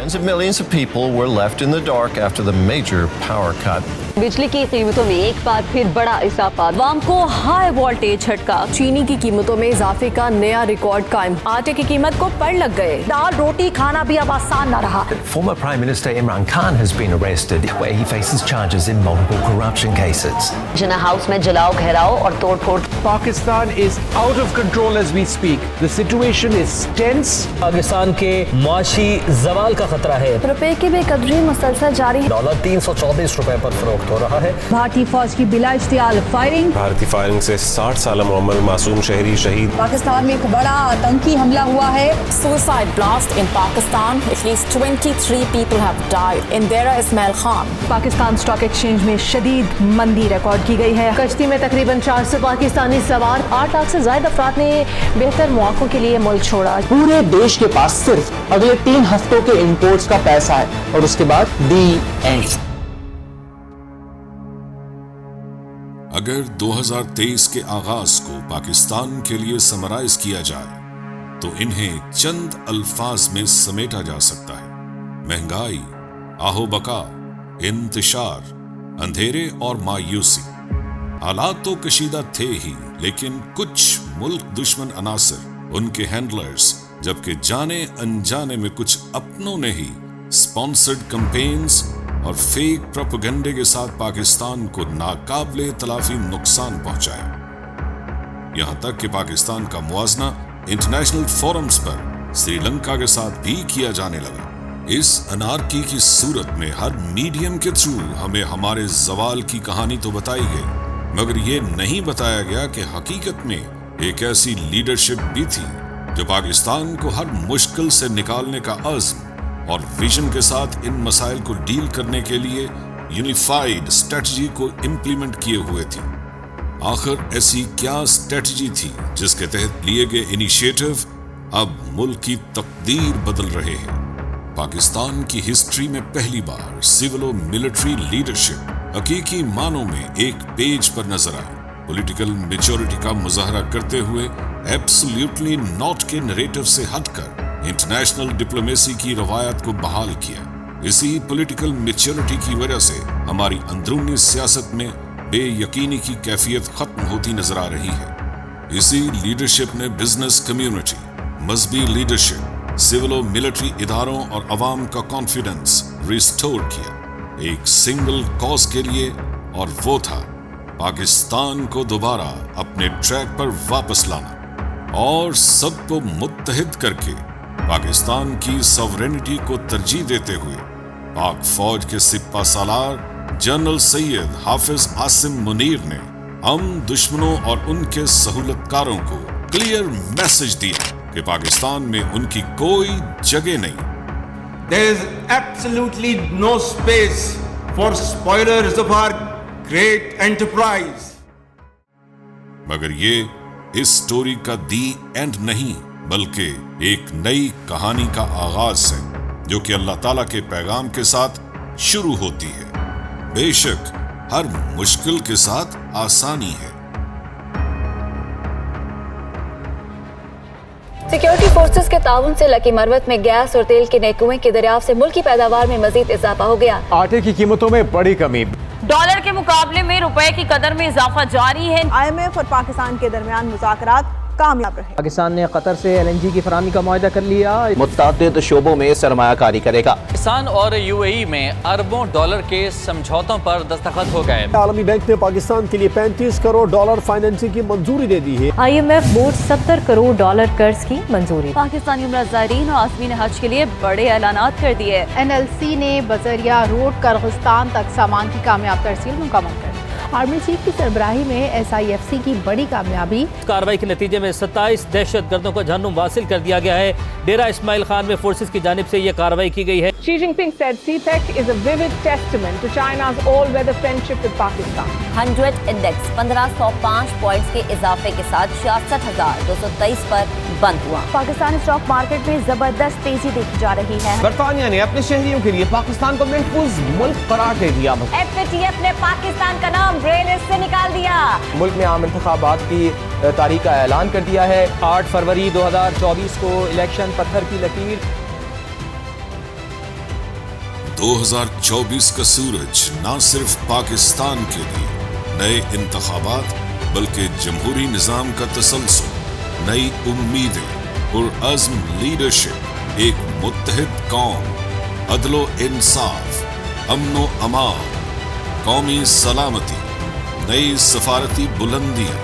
Tens of millions of people were left in the dark after the major power cut. बिजली की कीमतों में एक बार फिर बड़ा इजाफा, आवाम को हाई वोल्टेज झटका। चीनी की कीमतों में इजाफे का नया रिकॉर्ड कायम, आटे की कीमत को पड़ लग गए। दाल रोटी खाना भी अब आसान न रहा। Former Prime Minister Imran Khan has been arrested, where he faces charges in multiple corruption cases. Jinnah house में जलाओ घेराव और तोड़-फोड़। Pakistan is out of control as we speak. The situation is tense. Pakistan के मुआशी जवाल का खतरा है। रुपए की बेकदरी मुसलसल जारी है। डॉलर 334 रुपए पर फरोख्त हो रहा है। भारतीय फौज की बिला इश्तियाल फायरिंग। भारतीय फायरिंग से 60 साल मोहम्मद मासूम शहरी शहीद। पाकिस्तान में एक बड़ा आतंकी हमला हुआ है। Suicide blast in Pakistan. At least 23 people have died in Dera Ismail Khan. Pakistan stock exchange में शदीद मंदी रिकॉर्ड की गई है। कश्ती में तकरीबन 400 पाकिस्तानी सवार, 8 लाख से ज्यादा अफराद ने बेहतर मौकों के लिए मुल्क छोड़ा। पूरे देश के पास सिर्फ अगले 3 हफ्तों के इंपोर्ट्स का पैसा है और उसके बाद दी एंड। अगर 2023 के आगाज को पाकिस्तान के लिए समराइज किया जाए तो इन्हें चंद अल्फाज में समेटा जा सकता है। महंगाई, आहो-बका, इंतशार, अंधेरे और मायूसी। हालात तो कशीदा थे ही, लेकिन कुछ मुल्क दुश्मन अनासर, उनके हैंडलर्स, जबकि जाने अनजाने में कुछ अपनों ने ही स्पॉन्सर्ड कैंपेन्स और फेक प्रोपेगेंडे के साथ पाकिस्तान को नाकाबिले तलाफी नुकसान पहुंचाया। यहां तक कि पाकिस्तान का मुआजना इंटरनेशनल फोरम्स पर श्रीलंका के साथ भी किया जाने लगा। इस अनारकी की सूरत में हर मीडियम के थ्रू हमें हमारे जवाल की कहानी तो बताई गई, मगर ये नहीं बताया गया कि हकीकत में एक ऐसी लीडरशिप भी थी जो पाकिस्तान को हर मुश्किल से निकालने का अज़्म और विजन के साथ इन मसाइल को डील करने के लिए यूनिफाइड स्ट्रेटजी को इम्प्लीमेंट किए हुए थी। आखिर ऐसी क्या स्ट्रेटजी थी जिसके तहत लिए गए इनिशिएटिव अब मुल्क की तकदीर बदल रहे हैं। पाकिस्तान की हिस्ट्री में पहली बार सिविल और मिलिट्री लीडरशिप हकीकी मानों में एक पेज पर नजर आई। पॉलिटिकल मैच्योरिटी का मुजाहरा करते हुए एब्सोल्युटली नॉट के नरेटिव से हटकर इंटरनेशनल डिप्लोमेसी की रवायत को बहाल किया। इसी पॉलिटिकल मैच्योरिटी की वजह से हमारी अंदरूनी सियासत में बेयकीनी की कैफियत खत्म होती नजर आ रही है। इसी लीडरशिप ने बिजनेस कम्युनिटी, मजहबी लीडरशिप, सिविल और मिलिट्री इदारों और अवाम का कॉन्फिडेंस रिस्टोर किया एक सिंगल कॉज के लिए, और वो था पाकिस्तान को दोबारा अपने ट्रैक पर वापस लाना और सबको मुत्तहिद करके पाकिस्तान की सॉवरेनिटी को तरजीह देते हुए पाक फौज के सिपा सालार जनरल सैयद हाफिज आसिम मुनीर ने हम दुश्मनों और उनके सहूलतकारों को क्लियर मैसेज दिया कि पाकिस्तान में उनकी कोई जगह नहीं। There is absolutely no space for spoilers of our great enterprise. मगर ये इस स्टोरी का दी एंड नहीं, बल्कि एक नई कहानी का आगाज है जो कि अल्लाह ताला के पैगाम के साथ शुरू होती है। बेशक हर मुश्किल के साथ आसानी है। सिक्योरिटी फोर्सेस के ताउन से लकी मरवत में गैस और तेल के नए कुएं के दरियाफ्त से मुल्क की पैदावार में मजीद इजाफा हो गया। आटे की कीमतों में बड़ी कमी। डॉलर के मुकाबले में रुपए की कदर में इजाफा जारी है। IMF और पाकिस्तान के दरमियान मुज़ाकरात कामयाब रहे। पाकिस्तान ने कतर से LNG की फराहमी का मुआहदा कर लिया। मुतअद्दिद शोबों में सरमायाकारी करेगा। पाकिस्तान और UAE में अरबों डॉलर के समझौतों पर दस्तखत हो गए। आलमी बैंक ने पाकिस्तान के लिए 35 करोड़ डॉलर फाइनेंसिंग की मंजूरी दे दी है। IMF बोर्ड 70 करोड़ डॉलर कर्ज की मंजूरी। पाकिस्तानी उम्रा ज़ायरीन और आज़मीन हज के लिए बड़े ऐलानात कर दिए। NLC ने बजरिया रोड किर्गिस्तान तक सामान की कामयाब तरसील मुकम्मल कर दी। आर्मी चीफ की सरबराही में SIFC की बड़ी कामयाबी। कार्रवाई के नतीजे में 27 दहशतगर्दों को जहन्नुम वासिल कर दिया गया है। डेरा इस्माइल खान में फोर्सेस की जानिब से यह कार्रवाई की गई है। Xi Jinping said CPEC is a vivid testament to China's all-weather friendship with Pakistan. 100 index 1505 points के इजाफे के साथ 66,223 पर बंद हुआ। पाकिस्तानी स्टॉक मार्केट में जबरदस्त तेजी देखी जा रही है। बरतानिया ने अपने शहरियों के लिए पाकिस्तान को महफूज मुल्क करार दे दिया। FATF ने पाकिस्तान का नाम ग्रे लिस्ट से निकाल दिया। मुल्क में आम इंतखाबात की तारीख का ऐलान कर दिया है। 8 फरवरी 2024 को इलेक्शन पत्थर की लकीर। 2024 का सूरज न सिर्फ पाकिस्तान के लिए नए इंतखाबात बल्कि जमहूरी निज़ाम का तसलसल, नई उम्मीदें, पुरअज़्म लीडरशिप, एक मुत्तहिद कौम, अदलो इंसाफ, अमनो अमान, कौमी सलामती, नई सफारती बुलंदियां,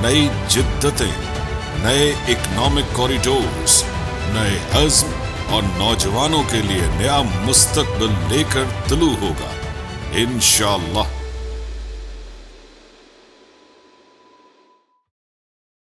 नई जिद्दतें, नए इकनॉमिक कॉरिडोर्स, नए अज़्म और नौजवानों के लिए नया मुस्तकबिल लेकर तुलू होगा इंशाअल्लाह।